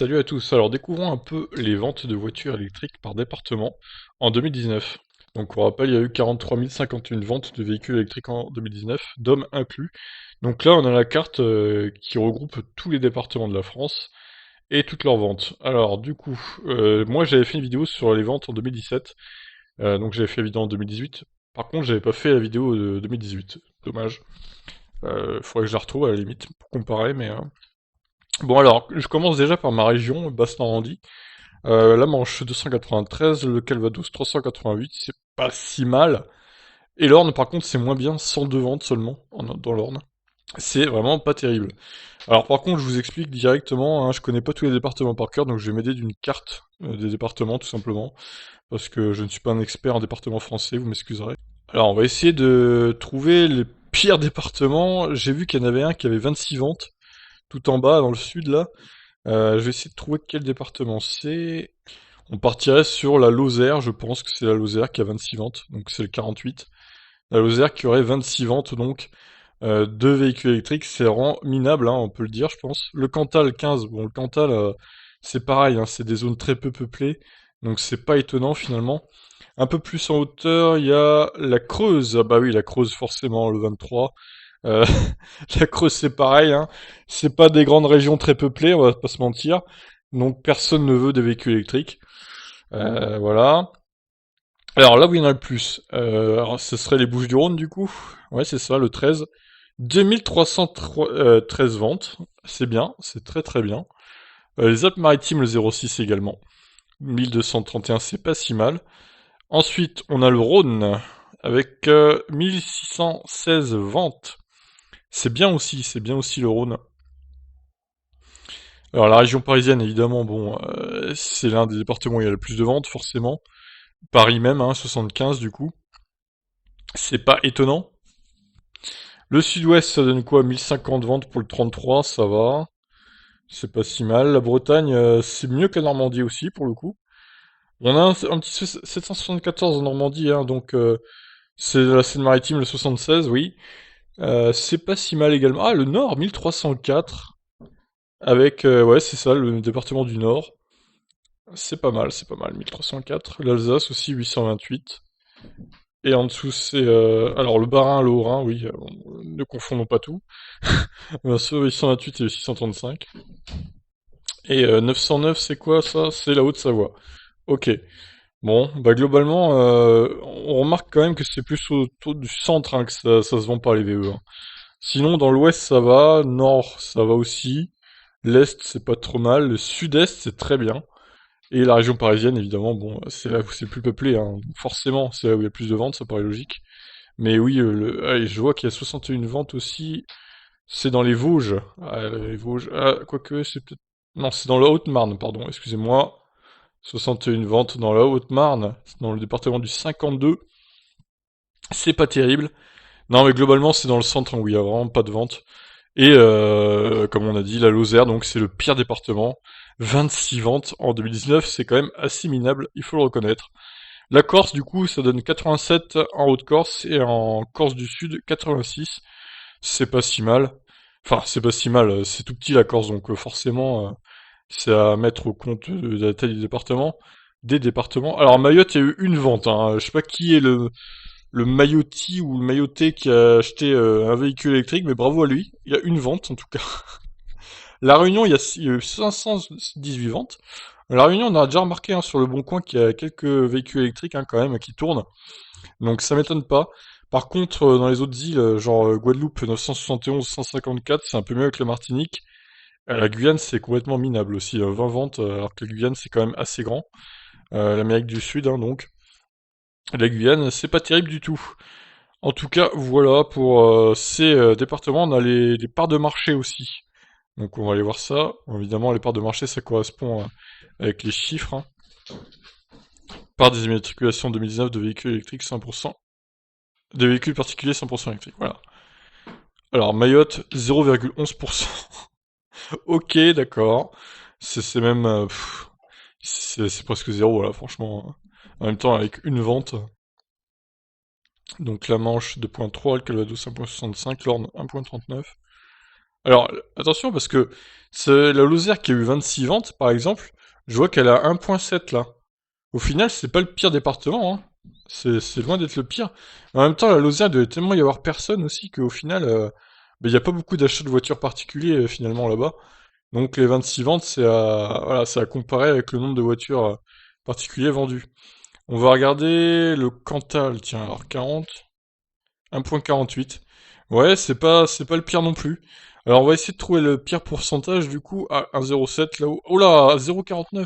Salut à tous. Alors découvrons un peu les ventes de voitures électriques par département en 2019. Donc on rappelle, il y a eu 43 051 ventes de véhicules électriques en 2019, d'hommes inclus. Donc là on a la carte qui regroupe tous les départements de la France et toutes leurs ventes. Alors du coup, moi j'avais fait une vidéo sur les ventes en 2017, donc j'avais fait la vidéo en 2018. Par contre j'avais pas fait la vidéo de 2018. Dommage. Faudrait que je la retrouve à la limite pour comparer, mais... Bon alors, je commence déjà par ma région, Basse-Normandie. La Manche 293, le Calvados 388, c'est pas si mal. Et l'Orne par contre c'est moins bien, 102 ventes seulement dans l'Orne. C'est vraiment pas terrible. Alors par contre je vous explique directement, hein, je connais pas tous les départements par cœur, donc je vais m'aider d'une carte des départements tout simplement, parce que je ne suis pas un expert en département français, vous m'excuserez. Alors on va essayer de trouver les pires départements. J'ai vu qu'il y en avait un qui avait 26 ventes, tout en bas dans le sud là. Je vais essayer de trouver quel département c'est. On partirait sur la Lozère, je pense que c'est la Lozère qui a 26 ventes, donc c'est le 48. La Lozère qui aurait 26 ventes, donc deux véhicules électriques, c'est vraiment minable, hein, on peut le dire, je pense. Le Cantal 15, bon, le Cantal, c'est pareil, hein, c'est des zones très peu peuplées, donc c'est pas étonnant finalement. Un peu plus en hauteur, il y a la Creuse, ah bah oui, la Creuse forcément, le 23. Euh, la Creuse c'est pareil, hein. C'est pas des grandes régions très peuplées, on va pas se mentir. Donc personne ne veut des véhicules électriques. Voilà. Alors là où il y en a le plus, alors, ce serait les Bouches-du-Rhône du coup. Ouais c'est ça, le 13. 2313 ventes, c'est bien, c'est très très bien. Les Alpes-Maritimes, le 06 également. 1231, c'est pas si mal. Ensuite, on a le Rhône, avec 1616 ventes. C'est bien aussi le Rhône. Alors la région parisienne, évidemment, bon, c'est l'un des départements où il y a le plus de ventes, forcément. Paris même, hein, 75 du coup. C'est pas étonnant. Le sud-ouest, ça donne quoi? 1050 ventes pour le 33, ça va. C'est pas si mal. La Bretagne, c'est mieux que la Normandie aussi, pour le coup. On a un petit 774 en Normandie, hein, donc c'est la Seine-Maritime, le 76, oui. C'est pas si mal également. Ah, le Nord, 1304, avec, ouais, c'est ça, le département du Nord. C'est pas mal, 1304. L'Alsace aussi, 828. Et en dessous, c'est... alors, le Bas-Rhin, le Haut-Rhin, oui, ne confondons pas tout. Bien sûr, 828 et 635. Et 909, c'est quoi, ça? C'est la Haute-Savoie. Ok. Bon, bah globalement, on remarque quand même que c'est plus autour du centre hein, que ça se vend pas les VE. Hein. Sinon, dans l'ouest, ça va. Nord, ça va aussi. L'est, c'est pas trop mal. Le sud-est, c'est très bien. Et la région parisienne, évidemment, bon, c'est là où c'est le plus peuplé, hein. Forcément, c'est là où il y a plus de ventes, ça paraît logique. Mais oui, je vois qu'il y a 61 ventes aussi. C'est dans les Vosges. Ah, les Vosges. Ah, quoique, c'est peut-être... Non, c'est dans la Haute-Marne, pardon, excusez-moi. 61 ventes dans la Haute-Marne, dans le département du 52. C'est pas terrible. Non, mais globalement, c'est dans le centre hein, où il y a vraiment pas de ventes. Et comme on a dit, la Lozère, donc c'est le pire département. 26 ventes en 2019, c'est quand même assez minable, il faut le reconnaître. La Corse, du coup, ça donne 87 en Haute-Corse et en Corse du Sud, 86. C'est pas si mal. Enfin, c'est pas si mal, c'est tout petit la Corse, donc forcément, c'est à mettre au compte de la taille du département. Des départements. Alors Mayotte, il y a eu une vente. Hein. Je sais pas qui est le Mayotti ou le Mayotais qui a acheté un véhicule électrique, mais bravo à lui. Il y a une vente en tout cas. La Réunion, il y a eu 518 ventes. La Réunion, on a déjà remarqué hein, sur le Bon Coin qu'il y a quelques véhicules électriques hein, quand même qui tournent. Donc ça m'étonne pas. Par contre, dans les autres îles, genre Guadeloupe 971, 154, c'est un peu mieux avec la Martinique. La Guyane, c'est complètement minable aussi. 20 ventes, alors que la Guyane, c'est quand même assez grand. L'Amérique du Sud, hein, donc. La Guyane, c'est pas terrible du tout. En tout cas, voilà, pour ces départements, on a les parts de marché aussi. Donc on va aller voir ça. Bon, évidemment, les parts de marché, ça correspond avec les chiffres. Hein. Part des immatriculations 2019 de véhicules électriques 100%. Des véhicules particuliers 100% électriques, voilà. Alors Mayotte, 0,11%. Ok, d'accord. C'est même... c'est presque zéro, là, franchement. En même temps, avec une vente. Donc la Manche 2.3, le Calvados 1.65, l'Orne 1.39. Alors, attention, parce que la Lozère qui a eu 26 ventes, par exemple, je vois qu'elle a 1,7 là. Au final, c'est pas le pire département, hein. C'est loin d'être le pire. En même temps, la Lozère, il devait tellement y avoir personne aussi qu'au final, il n'y a pas beaucoup d'achats de voitures particuliers finalement là-bas. Donc les 26 ventes, voilà, c'est à comparer avec le nombre de voitures particuliers vendues. On va regarder le Cantal, tiens, alors 40, 1,48. Ouais, c'est pas le pire non plus. Alors on va essayer de trouver le pire pourcentage du coup à 1,07 là-haut. Oh là, 0,49.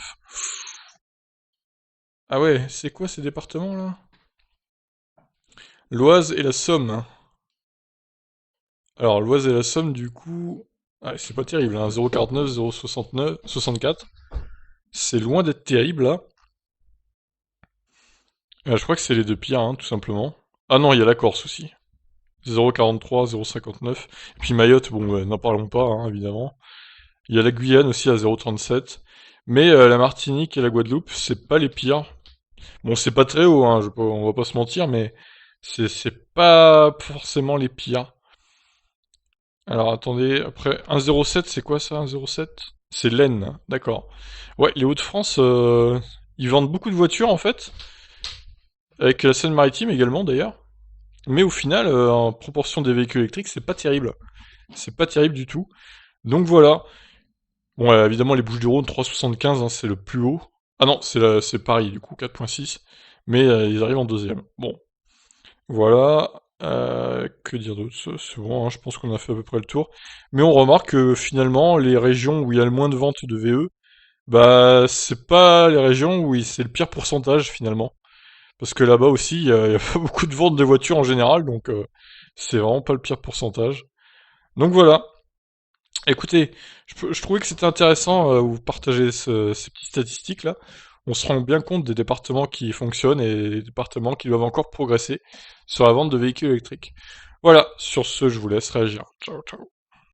Ah ouais, c'est quoi ces départements là? L'Oise et la Somme, hein. Alors l'Oise et la Somme du coup, ah, c'est pas terrible, hein. 0,49, 0,69, 64. C'est loin d'être terrible là. Je crois que c'est les deux pires, hein, tout simplement. Ah non, il y a la Corse aussi. 0,43, 0,59. Et puis Mayotte, bon, n'en parlons pas, hein, évidemment. Il y a la Guyane aussi à 0,37. Mais la Martinique et la Guadeloupe, c'est pas les pires. Bon, c'est pas très haut, hein, on va pas se mentir, mais c'est pas forcément les pires. Alors attendez, après, 1,07, c'est quoi ça, 1,07? C'est l'Aisne, d'accord. Ouais, les Hauts-de-France, ils vendent beaucoup de voitures en fait, avec la Seine-Maritime également d'ailleurs. Mais au final, en proportion des véhicules électriques, c'est pas terrible. C'est pas terrible du tout. Donc voilà. Bon, évidemment, les Bouches-du-Rhône, 3,75, hein, c'est le plus haut. Ah non, c'est Paris, du coup, 4,6. Mais ils arrivent en deuxième. Bon, voilà. Que dire d'autre? C'est bon, hein, je pense qu'on a fait à peu près le tour. Mais on remarque que finalement, les régions où il y a le moins de ventes de VE, bah, c'est pas les régions où c'est le pire pourcentage finalement. Parce que là-bas aussi, il y a pas beaucoup de ventes de voitures en général, donc c'est vraiment pas le pire pourcentage. Donc voilà. Écoutez, je trouvais que c'était intéressant vous partager ces petites statistiques là. On se rend bien compte des départements qui fonctionnent et des départements qui doivent encore progresser sur la vente de véhicules électriques. Voilà, sur ce, je vous laisse réagir. Ciao, ciao.